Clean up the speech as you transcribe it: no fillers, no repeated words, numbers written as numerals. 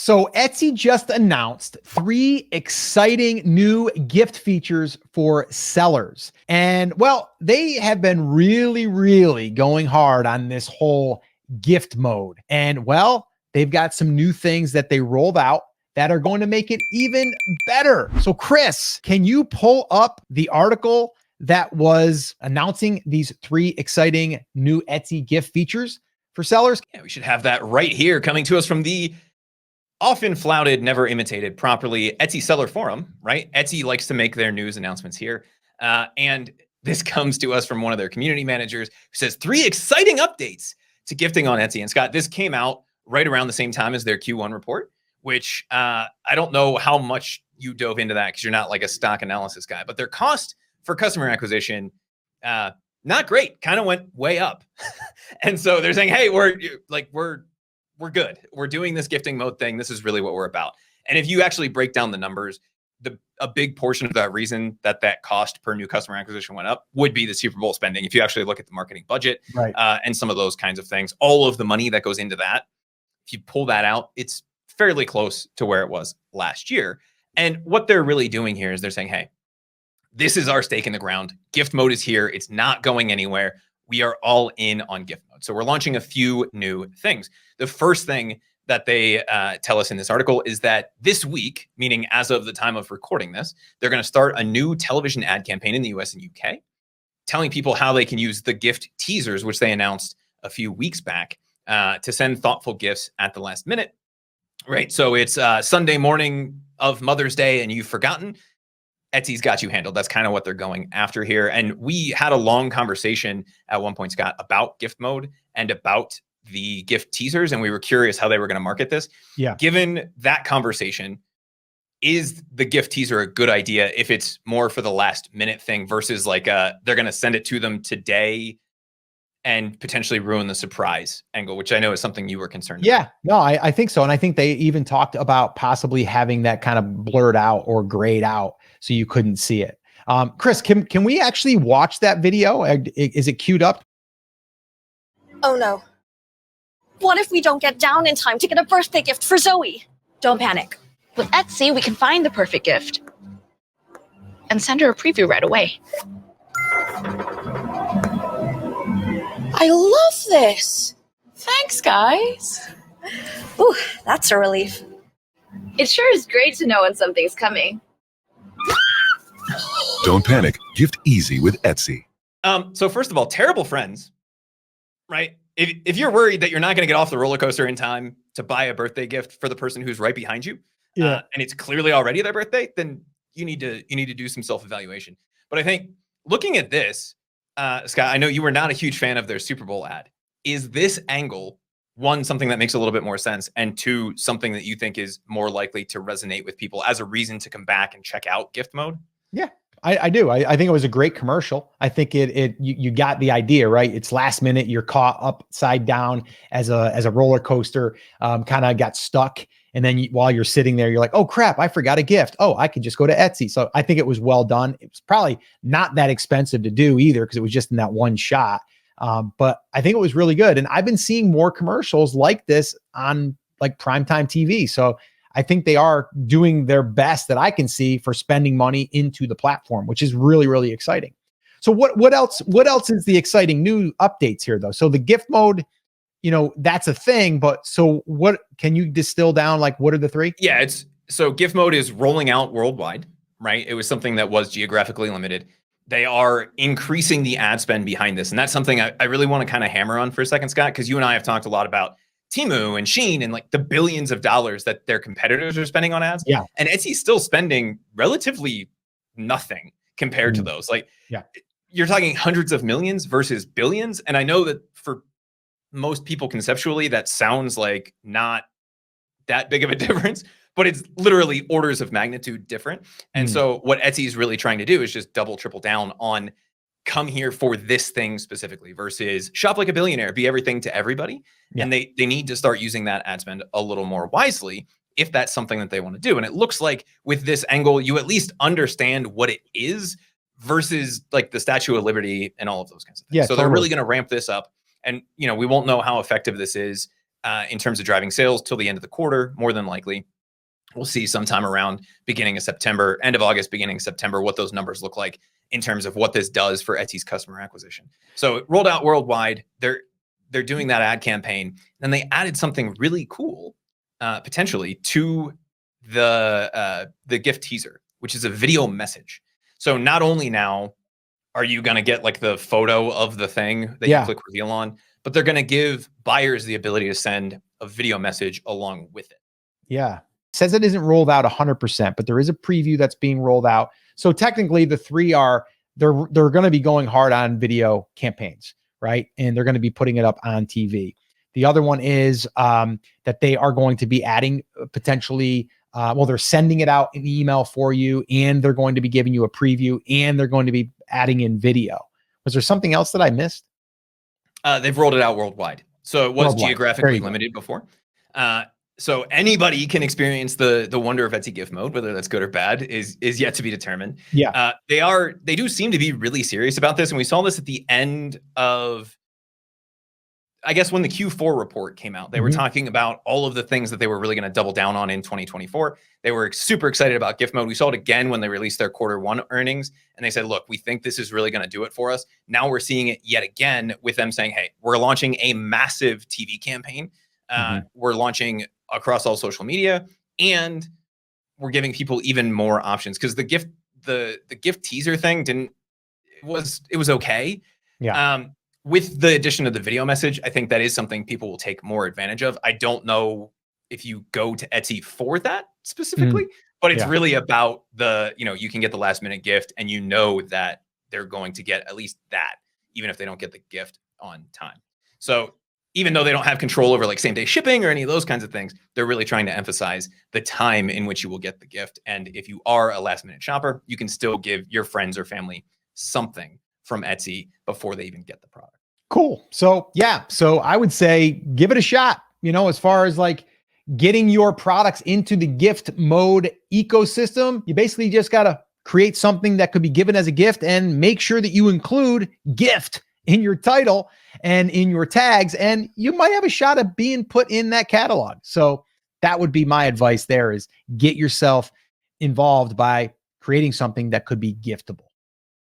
So Etsy just announced 3 exciting new gift features for sellers. And well, they have been really going hard on this whole gift mode. And well, they've got some new things that they rolled out that are going to make it even better. So Chris, can you pull up the article that was announcing these 3 exciting new Etsy gift features for sellers? Yeah, we should have that right here, coming to us from the often flouted, never imitated properly Etsy seller forum, right? Etsy likes to make their news announcements here. And this comes to us from one of their community managers who says 3 exciting updates to gifting on Etsy. And Scott, this came out right around the same time as their Q1 report, which I don't know how much you dove into that because you're not like a stock analysis guy, but their cost for customer acquisition, not great, kind of went way up. And so they're saying, hey, we're good. We're doing this gifting mode thing. This is really what we're about. And if you actually break down the numbers, a big portion of that reason that cost per new customer acquisition went up would be the Super Bowl spending. If you actually look at the marketing budget, right, and some of those kinds of things, all of the money that goes into that, if you pull that out, it's fairly close to where it was last year. And what they're really doing here is they're saying, hey, this is our stake in the ground. Gift mode is here. It's not going anywhere. We are all in on gift mode. So we're launching a few new things. The first thing that they tell us in this article is that this week, meaning as of the time of recording this, they're going to start a new television ad campaign in the US and UK, telling people how they can use the gift teasers, which they announced a few weeks back, to send thoughtful gifts at the last minute, right? So it's Sunday morning of Mother's Day and you've forgotten. Etsy's got you handled. That's kind of what they're going after here. And we had a long conversation at one point, Scott, about gift mode and about the gift teasers. And we were curious how they were going to market this. Yeah. Given that conversation, is the gift teaser a good idea if it's more for the last minute thing versus like they're going to send it to them today and potentially ruin the surprise angle, which I know is something you were concerned about. Yeah, no, I think so. And I think they even talked about possibly having that kind of blurred out or grayed out so you couldn't see it. Chris, can we actually watch that video? Is it queued up? Oh no. What if we don't get down in time to get a birthday gift for Zoe? Don't panic. With Etsy, we can find the perfect gift and send her a preview right away. I love this. Thanks, guys. Ooh, that's a relief. It sure is great to know when something's coming. Don't panic. Gift easy with Etsy. So first of all, terrible friends, right? If you're worried that you're not going to get off the roller coaster in time to buy a birthday gift for the person who's right behind you, and it's clearly already their birthday, then you need to do some self-evaluation. But I think looking at this, Scott, I know you were not a huge fan of their Super Bowl ad. Is this angle, one, something that makes a little bit more sense, and two, something that you think is more likely to resonate with people as a reason to come back and check out gift mode? Yeah, I do. I think it was a great commercial. I think you got the idea, right? It's last minute. You're caught upside down as a roller coaster, kind of got stuck. And then while you're sitting there, you're like, oh crap, I forgot a gift. Oh, I could just go to Etsy. So I think it was well done. It was probably not that expensive to do either, because it was just in that one shot. But I think it was really good. And I've been seeing more commercials like this on like primetime TV. So I think they are doing their best that I can see for spending money into the platform, which is really, really exciting. So what else is the exciting new updates here though? So the gift mode, that's a thing, but so what can you distill down? Like, what are the 3? Yeah, so gift mode is rolling out worldwide, right? It was something that was geographically limited. They are increasing the ad spend behind this. And that's something I really want to kind of hammer on for a second, Scott, because you and I have talked a lot about Temu and Shein and like the billions of dollars that their competitors are spending on ads. Yeah. And Etsy's still spending relatively nothing compared to those. Like, yeah, you're talking hundreds of millions versus billions. And I know that for most people conceptually, that sounds like not that big of a difference, but it's literally orders of magnitude different. And so what Etsy is really trying to do is just double, triple down on come here for this thing specifically versus shop like a billionaire, be everything to everybody. Yeah. And they need to start using that ad spend a little more wisely if that's something that they want to do. And it looks like with this angle, you at least understand what it is versus like the Statue of Liberty and all of those kinds of things. Yeah, so they're really going to ramp this up. And, we won't know how effective this is in terms of driving sales till the end of the quarter, more than likely. We'll see sometime around beginning of September, end of August, beginning of September, what those numbers look like in terms of what this does for Etsy's customer acquisition. So it rolled out worldwide. They're doing that ad campaign. Then they added something really cool, potentially, to the gift teaser, which is a video message. So not only now are you going to get like the photo of the thing that you click reveal on, but they're going to give buyers the ability to send a video message along with it. Yeah. Says it isn't rolled out 100%, but there is a preview that's being rolled out. So technically the three are, they're going to be going hard on video campaigns, right? And they're going to be putting it up on TV. The other one is that they are going to be adding potentially, they're sending it out in email for you, and they're going to be giving you a preview, and they're going to be adding in video. Was there something else that I missed? They've rolled it out worldwide. So it was geographically limited before. So anybody can experience the wonder of Etsy gift mode, whether that's good or bad is yet to be determined. Yeah. They do seem to be really serious about this. And we saw this at the end of, I guess, when the Q4 report came out. They were talking about all of the things that they were really going to double down on in 2024. They were super excited about gift mode. We saw it again when they released their Q1 earnings. And they said, look, we think this is really going to do it for us. Now we're seeing it yet again with them saying, hey, we're launching a massive TV campaign. We're launching across all social media, and we're giving people even more options, because the gift teaser thing it was okay. Yeah. With the addition of the video message, I think that is something people will take more advantage of. I don't know if you go to Etsy for that specifically, but it's really about you can get the last minute gift, and you know that they're going to get at least that, even if they don't get the gift on time. So even though they don't have control over like same day shipping or any of those kinds of things, they're really trying to emphasize the time in which you will get the gift. And if you are a last minute shopper, you can still give your friends or family something from Etsy before they even get the product. Cool. So I would say give it a shot, as far as like getting your products into the gift mode ecosystem. You basically just got to create something that could be given as a gift, and make sure that you include gift in your title and in your tags, and you might have a shot at being put in that catalog. So that would be my advice there, is get yourself involved by creating something that could be giftable.